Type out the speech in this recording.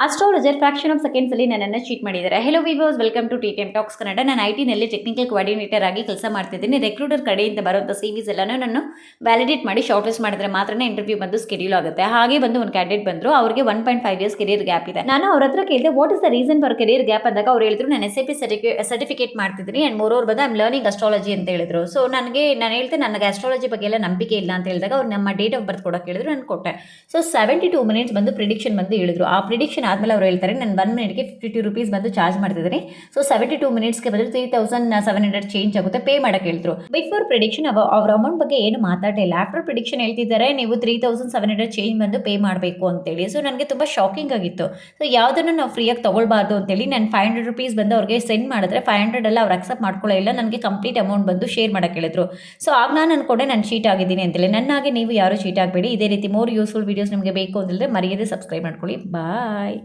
Astrologer fraction of seconds ಅಲ್ಲಿ ನನ್ನನ್ನು cheat ಮಾಡಿದ್ದಾರೆ. Hello viewers, welcome to TTM talks Kannada. ನಾನು ಐಟಿನಲ್ಲಿ ಟೆಕ್ನಿಕಲ್ ಕೋಆರ್ಡಿನೇಟರ್ ಆಗಿ ಕೆಲಸ ಮಾಡ್ತಿದ್ದೀನಿ. ರೆಕ್ರೂಟರ್ ಕಡೆಯಿಂದ ಬರುವಂಥ ಸಿವಿಸ್ ಎಲ್ಲನೂ ನಾನು ವ್ಯಾಲಿಡೇಟ್ ಮಾಡಿ ಶಾರ್ಟ್ ಲಿಸ್ಟ್ ಮಾಡಿದ್ರೆ ಮಾತ್ರ ಇಂಟರ್ವ್ಯೂ ಬಂದು ಸ್ಕೆಡ್ಯೂಲ್ ಆಗುತ್ತೆ. ಹಾಗೆ ಬಂದು ಒಂದು ಕ್ಯಾಂಡಿಡೇಟ್ ಬಂದರು, ಅವರಿಗೆ 1.5 ಇಯರ್ಸ್ ಕೆರಿಯರ್ ಗ್ಯಾಪ್ ಇದೆ. ನಾನು ಅವ್ರ ಹತ್ರ ಕೇಳಿದೆ what is the reason for career gap ಅಂದಾಗ ಅವ್ರು ಹೇಳಿದ್ರು ನಾನು SAP ಸರ್ಟಿಫಿಕೇಟ್ ಮಾಡ್ತಿದ್ದೀನಿ ಆ್ಯಂಡ್ ಮೋರ್ ಓವರ್ ಬಂದು ಐಮ್ ಲರ್ನಿಂಗ್ ಅಸ್ಟ್ರಾಲಜಿ ಅಂತ ಹೇಳಿದ್ರು. ಸೊ ನಾನು ಹೇಳ್ತೆ ನನಗೆ ಅಸ್ಟ್ರಾಲಜಿ ಬಗ್ಗೆ ಎಲ್ಲ ನಂಬಿಕೆ ಇಲ್ಲ ಅಂತ ಹೇಳಿದಾಗ ಅವ್ರು ನಮ್ಮ ಡೇಟ್ ಆಫ್ ಬರ್ತ್ ಕೊಡೋಕೆ ಹೇಳಿದ್ರು, ನಾನು ಕೊಟ್ಟೆ. ಸೊ 72 ಮಿನಿಟ್ಸ್ ಬಂದು ಪ್ರಿಡಿಕ್ಷನ್ ಬಂದು ಹೇಳಿದ್ರು. ಆ ಪ್ರಿಡಿಕ್ಷನ್ ಆದಮೇಲೆ ಅವ್ರು ಹೇಳ್ತಾರೆ ನಾನು 1 ಮಿನಿಟ್ಗೆ 52 ರೂಪೀಸ್ ಬಂದು ಚಾರ್ಜ್ ಮಾಡ್ತಿದ್ದೀನಿ. ಸೊ 72 ಮಿನಿಟ್ಸ್ಗೆ ಬಂದು 3700 ಚೇಂಜ್ ಆಗುತ್ತೆ, ಪೇ ಮಾಡೋಕೆ ಹೇಳಿದ್ರು. ಬಿಫೋರ್ ಪ್ರಿಡಿಕ್ಷನ್ ಅವ್ರ ಅಮೌಂಟ್ ಬಗ್ಗೆ ಏನು ಮಾತಾಡಿಲ್ಲ. ಆಫ್ಟರ್ ಪ್ರಿಡಿಕ್ಷನ್ ಹೇಳ್ತಿದ್ದಾರೆ ನೀವು 3700 ಚೇಂಜ್ ಬಂದು ಪೇ ಮಾಡಬೇಕು ಅಂತೇಳಿ. ಸೊ ನನಗೆ ತುಂಬ ಶಾಕಿಂಗ್ ಆಗಿತ್ತು. ಸೊ ಯಾವುದನ್ನು ನಾವು ಫ್ರೀಯಾಗಿ ತೊಗೊಳ್ಬಾರ್ದು ಅಂತೇಳಿ ನಾನು 500 ರೂಪೀಸ್ ಬಂದು ಅವ್ರಿಗೆ ಸೆಂಡ್ ಮಾಡಿದ್ರೆ 500 ಎಲ್ಲ ಅವ್ರು ಅಕ್ಸೆಪ್ಟ್ ಮಾಡ್ಕೊಳ್ಳಿಲ್ಲ. ನನಗೆ ಕಂಪ್ಲೀಟ್ ಅಮೌಂಟ್ ಬಂದು ಶೇರ್ ಮಾಡೋಕೆ ಹೇಳಿದ್ರು. ಸೊ ಆಗ ನಾನು ಅನ್ಕೊಂಡೆ ನಾನು ಚೀಟ್ ಆಗಿದ್ದೀನಿ ಅಂತೇಳಿ. ನನ್ನಾಗೆ ನೀವು ಯಾರು ಚೀಟ್ ಆಗಬೇಡಿ. ಇದೇ ರೀತಿ ಮೋರ್ ಯೂಸ್ಫುಲ್ ವೀಡಿಯೋಸ್ ನಿಮಗೆ ಬೇಕು ಅಂತಂದರೆ ಮರೆಯದೆ ಸಬ್ಸ್ಕ್ರೈಬ್ ಮಾಡ್ಕೊಳ್ಳಿ. ಬಾಯ್.